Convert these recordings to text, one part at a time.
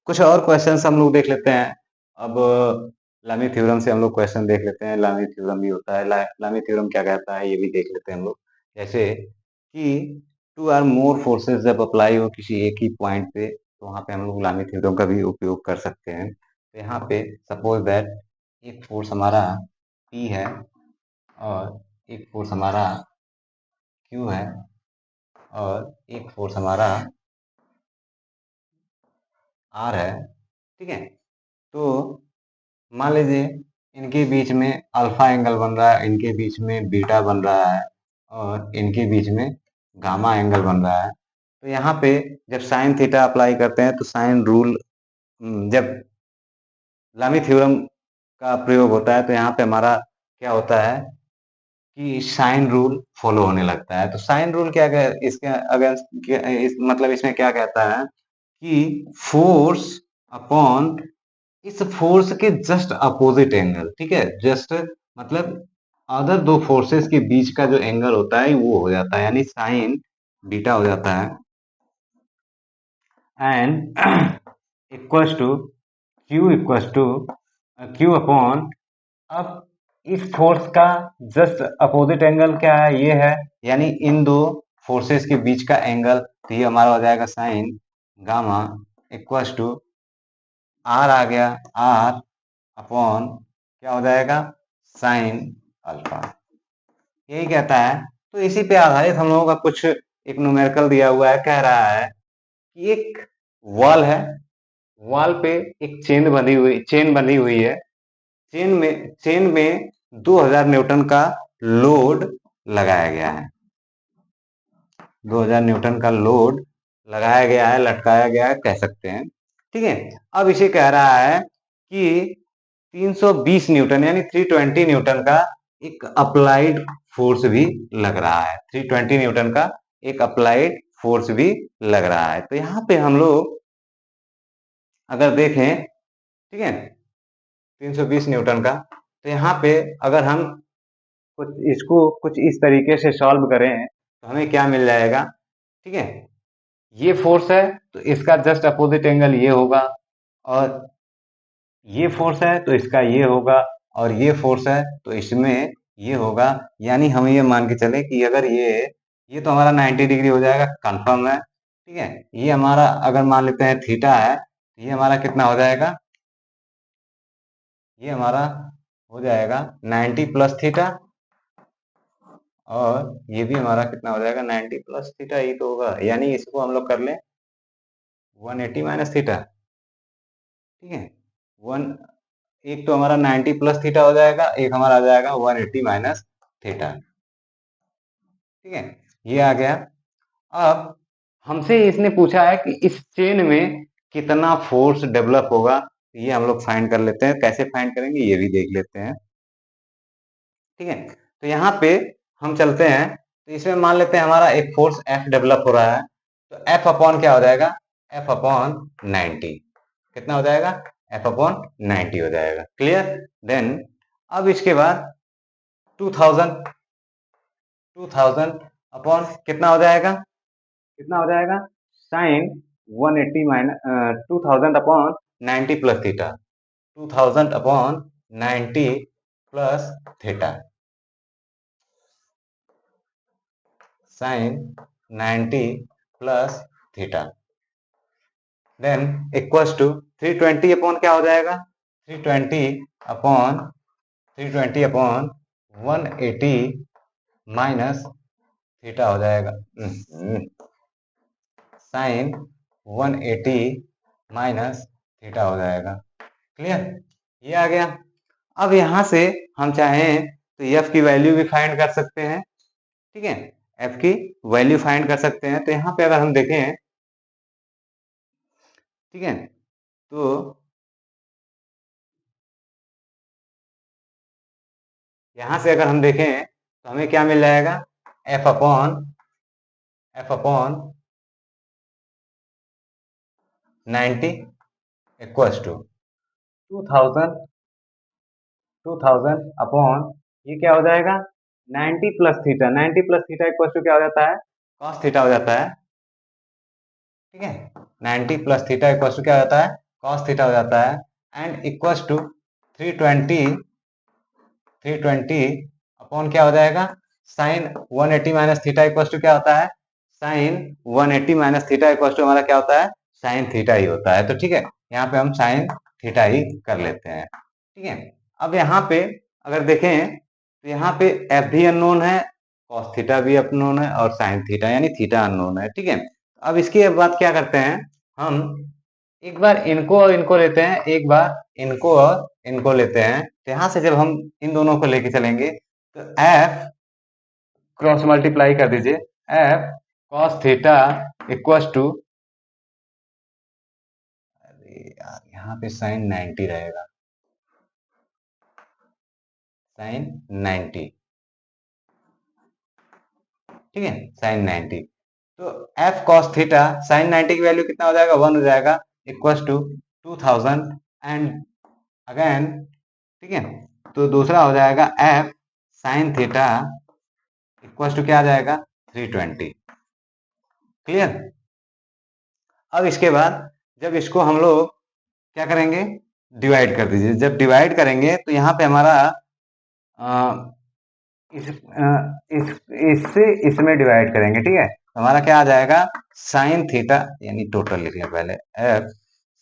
कुछ और क्वेश्चंस हम लोग देख लेते हैं। अब लामी थ्योरम से हम लोग क्वेश्चन देख लेते हैं। लामी थ्योरम भी होता है, लामी थ्योरम क्या कहता है ये भी देख लेते हैं हम लोग। जैसे कि टू आर मोर फोर्सेस जब अप्लाई हो किसी एक ही पॉइंट पे, तो वहाँ पे हम लोग लामी थ्योरम का भी उपयोग कर सकते हैं। तो यहाँ पे सपोज दैट एक फोर्स हमारा P है और एक फोर्स हमारा Q है और एक फोर्स हमारा R है। ठीक है, तो मान लीजिए इनके बीच में अल्फा एंगल बन रहा है, इनके बीच में बीटा बन रहा है और इनके बीच में गामा एंगल बन रहा है। तो यहाँ पे जब साइन थीटा अप्लाई करते हैं तो साइन रूल, जब लामी थ्योरम का प्रयोग होता है तो यहाँ पे हमारा क्या होता है कि साइन रूल फॉलो होने लगता है। तो साइन रूल क्या इसके अगेंस्ट मतलब इसमें क्या कहता है कि फोर्स अपॉन इस फोर्स के जस्ट अपोजिट एंगल। ठीक है, जस्ट मतलब अदर दो फोर्सेस के बीच का जो एंगल होता है वो हो जाता है, यानी साइन बीटा हो जाता है। And equals to q upon, अब इस फोर्स का जस्ट अपोजिट एंगल क्या है, ये है, यानी इन दो फोर्सेस के बीच का एंगल। तो ये हमारा हो जाएगा sine gamma equals to R आ गया, आर अपॉन क्या हो जाएगा साइन अल्फा। यही कहता है। तो इसी पे आधारित हम लोगों का कुछ एक न्यूमेरिकल दिया हुआ है। कह रहा है कि एक वॉल है, वॉल पे एक चेन बंधी हुई है। चेन में 2000 न्यूटन का लोड लगाया गया है। 2000 न्यूटन का लोड लगाया गया है, लटकाया गया है कह सकते हैं। ठीक है, अब इसे कह रहा है कि 320 न्यूटन यानी 320 न्यूटन का एक अप्लाइड फोर्स भी लग रहा है। 320 न्यूटन का एक अप्लाइड फोर्स भी लग रहा है। तो यहाँ पे हम लोग अगर देखें, ठीक है, 320 न्यूटन का, तो यहाँ पे अगर हम कुछ इसको कुछ इस तरीके से सॉल्व करें तो हमें क्या मिल जाएगा। ठीक है, ये फोर्स है तो इसका जस्ट अपोजिट एंगल ये होगा, और ये फोर्स है तो इसका ये होगा, और ये फोर्स है तो इसमें ये होगा। यानी हम ये मान के चले कि अगर ये तो हमारा 90 डिग्री हो जाएगा, कंफर्म है। ठीक है, ये हमारा अगर मान लेते हैं थीटा है तो ये हमारा कितना हो जाएगा, ये हमारा हो जाएगा 90 प्लस थीटा, और ये भी हमारा कितना हो जाएगा 90 प्लस थीटा ही तो होगा। यानी इसको हम लोग कर लें 180 माइनस थीटा। ठीक है, वन एक तो हमारा 90 प्लस थीटा हो जाएगा, एक हमारा आ जाएगा 180 माइनस थीटा। ठीक है, ये आ गया। अब हमसे इसने पूछा है कि इस चेन में कितना फोर्स डेवलप होगा। ये हम लोग फाइंड कर लेते हैं। कैसे फाइंड करेंगे ये भी देख लेते हैं। ठीक है, तो यहाँ पे हम चलते हैं, तो इसमें मान लेते हैं हमारा एक फोर्स F डेवलप हो रहा है। तो F अपॉन क्या हो जाएगा, F अपॉन 90 कितना हो जाएगा, F अपॉन 90 हो जाएगा। क्लियर। देन अब इसके बाद 2000 2000 अपॉन कितना हो जाएगा, कितना हो जाएगा sine 180 minus 2000 upon 90 plus theta, 2000 upon 90 plus theta, sine 90 plus theta. Then equals to 320 upon क्या हो जाएगा, 320 अपॉन 180 माइनस थीटा हो जाएगा, साइन 180 माइनस थीटा हो जाएगा। क्लियर, ये आ गया। अब यहां से हम चाहें तो एफ की वैल्यू भी फाइंड कर सकते हैं। ठीक है, एफ की वैल्यू फाइंड कर सकते हैं। तो यहाँ पे अगर हम देखें, ठीक है, तो यहां से अगर हम देखें तो हमें क्या मिल जाएगा, F upon 90 equals to 2000 2000 upon ये क्या हो जाएगा 90 plus theta, 90 plus theta equals to क्या हो जाता है, कॉस थीटा हो जाता है। ठीक है, 90 प्लस थीटा इक्वल्स टू क्या हो जाता है, कॉस थीटा हो जाता है एंड इक्वल्स टू 320 अपॉन क्या हो जाएगा sine 180 minus theta equals to क्या होता है sine 180 minus theta equals to हमारा क्या होता है साइन थीटा ही होता है। तो ठीक है, यहाँ पे हम साइन थीटा ही कर लेते हैं। ठीक है, अब यहाँ पे अगर देखें तो यहाँ पे एफ भी अननोन है, कॉस थीटा भी अननोन है और साइन थीटा यानी थीटा अननोन है। ठीक है, अब इसके बाद क्या करते हैं हम, एक बार इनको और इनको लेते हैं, एक बार इनको और इनको लेते हैं। तो यहाँ से जब हम इन दोनों को लेके चलेंगे तो एफ क्रॉस मल्टीप्लाई कर दीजिए, F cos theta equals to, अरे यार यहाँ पे साइन 90 रहेगा, साइन 90। ठीक है, साइन 90। तो एफ कॉस थीटा साइन 90 की वैल्यू कितना हो जाएगा 1 हो जाएगा इक्वल्स टू 2000 एंड अगेन। ठीक है, तो दूसरा हो जाएगा F sine theta equals to क्या आ जाएगा 320। क्लियर। अब इसके बाद जब इसको हम लोग क्या करेंगे डिवाइड कर दीजिए, जब डिवाइड करेंगे तो यहाँ पे हमारा इससे इसमें डिवाइड करेंगे। ठीक है, तो हमारा क्या आ जाएगा साइन थीटा यानी टोटल लिखिए पहले F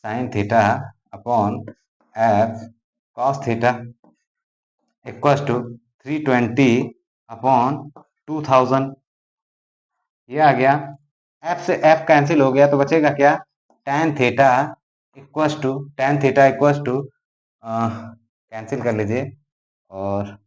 sine theta upon F cos theta equals to 320 upon 2000। ये आ गया, एफ से एफ कैंसिल हो गया तो बचेगा क्या tan theta equals to cancel कर लीजिए और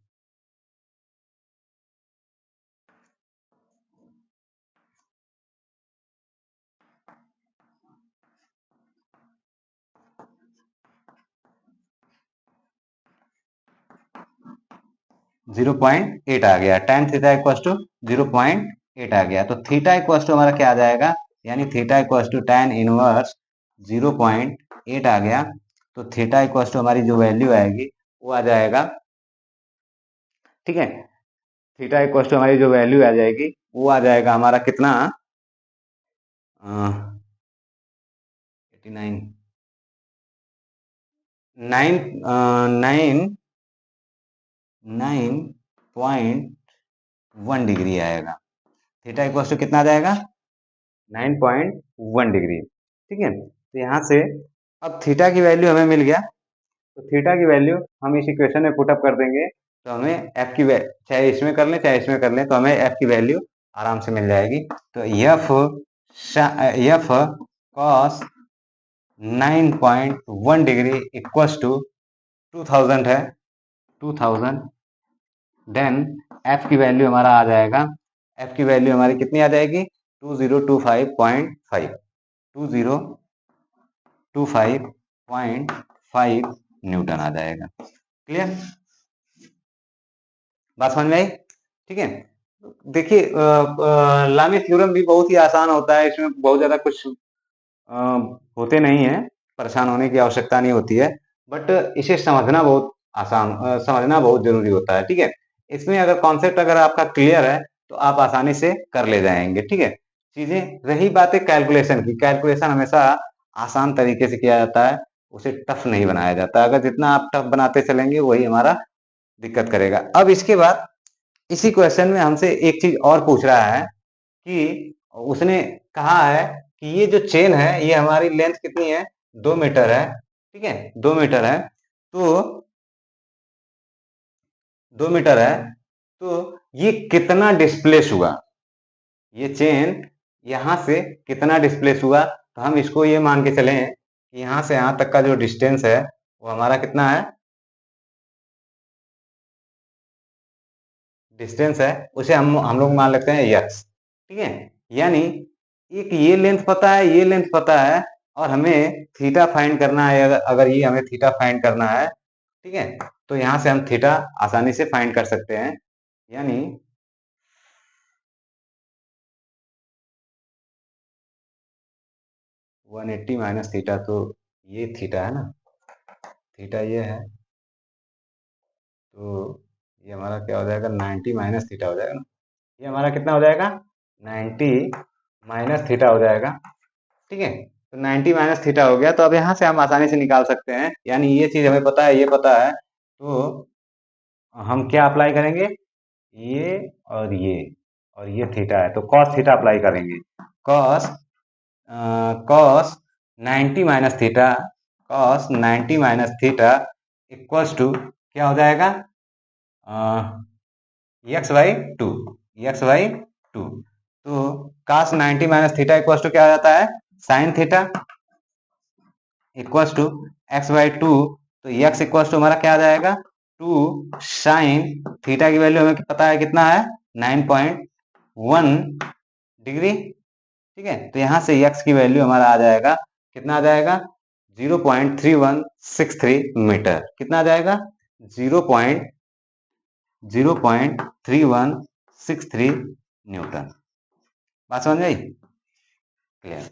0.8 आ गया, tan थीटा इक्वल्स टू 0.8 आ गया। तो थीटा इक्वल्स टू हमारा क्या आ जाएगा यानी theta equals to tan inverse 0.8 आ गया। तो थीटा इक्वल्स टू हमारी जो वैल्यू आएगी वो आ जाएगा, ठीक है, थीटा इक्वल्स टू हमारी जो वैल्यू आ जाएगी वो आ जाएगा हमारा कितना 89 9.1 डिग्री आएगा। थीटा इक्वल्स टू कितना आ जाएगा 9.1 डिग्री। ठीक है, तो यहाँ से अब थीटा की वैल्यू हमें मिल गया, तो थीटा की वैल्यू हम इस इक्वेशन में पुट अप कर देंगे तो हमें एफ की वैल्यू चाहे इसमें कर लें चाहे इसमें कर लें तो हमें एफ की वैल्यू आराम से मिल जाएगी। तो F cos 9.1 degree equals to 2000 है 2000। देन एफ की वैल्यू हमारा आ जाएगा, एफ की वैल्यू हमारी कितनी आ जाएगी 2025.5 2025.5 न्यूटन आ जाएगा। क्लियर, बात समझ में आई। ठीक है, देखिए लामी थ्योरम भी बहुत ही आसान होता है, इसमें बहुत ज्यादा कुछ होते नहीं है, परेशान होने की आवश्यकता नहीं होती है, बट इसे समझना बहुत आसान समझना बहुत जरूरी होता है। ठीक है, इसमें अगर कॉन्सेप्ट अगर आपका क्लियर है तो आप आसानी से कर ले जाएंगे। ठीक है, चीजें रही बात है कैलकुलेशन की, कैलकुलेशन हमेशा आसान तरीके से किया जाता है, उसे टफ नहीं बनाया जाता। अगर जितना आप टफ बनाते चलेंगे वही हमारा दिक्कत करेगा। अब इसके बाद इसी क्वेश्चन में हमसे एक चीज और पूछ रहा है कि उसने कहा है कि ये जो चेन है ये हमारी लेंथ कितनी है 2 मीटर है। ठीक है, 2 मीटर है, तो 2 मीटर है, तो ये कितना डिस्प्लेस हुआ, ये चेन यहां से कितना डिस्प्लेस हुआ। तो हम इसको ये मान के चले कि यहां से यहां तक का जो डिस्टेंस है वो हमारा कितना है, डिस्टेंस है उसे हम लोग मान लेते हैं x। ठीक है, यानी एक ये लेंथ पता है ये लेंथ पता है और हमें थीटा फाइंड करना है। अगर ये हमें थीटा फाइंड करना है, ठीक है, तो यहां से हम थीटा आसानी से फाइंड कर सकते हैं। यानी 180 माइनस थीटा, तो ये थीटा है ना, थीटा ये है, तो ये हमारा क्या हो जाएगा 90 माइनस थीटा हो जाएगा ना, ये हमारा कितना हो जाएगा 90 माइनस थीटा हो जाएगा। ठीक है, तो 90 माइनस थीटा हो गया। तो अब यहाँ से हम आसानी से निकाल सकते हैं, यानी ये चीज हमें पता है, ये पता है, तो हम क्या अप्लाई करेंगे, ये और ये थीटा है, तो कॉस थीटा अप्लाई करेंगे। Cos cos 90 minus theta, cos 90 minus theta equals to क्या हो जाएगा, x by two, x by two. तो cos 90 minus theta equals to क्या हो जाता है, sine theta equals to x by two. तो एक्स इक्वल्स टू हमारा क्या आ जाएगा, 2 साइन थीटा की वैल्यू हमें पता है कितना है, 9.1 डिग्री। ठीक है, तो यहां से एक्स की वैल्यू हमारा आ जाएगा, कितना आ जाएगा, 0.3163 मीटर। कितना आ जाएगा, 0.3163 न्यूटन। बात समझ आई, क्लियर।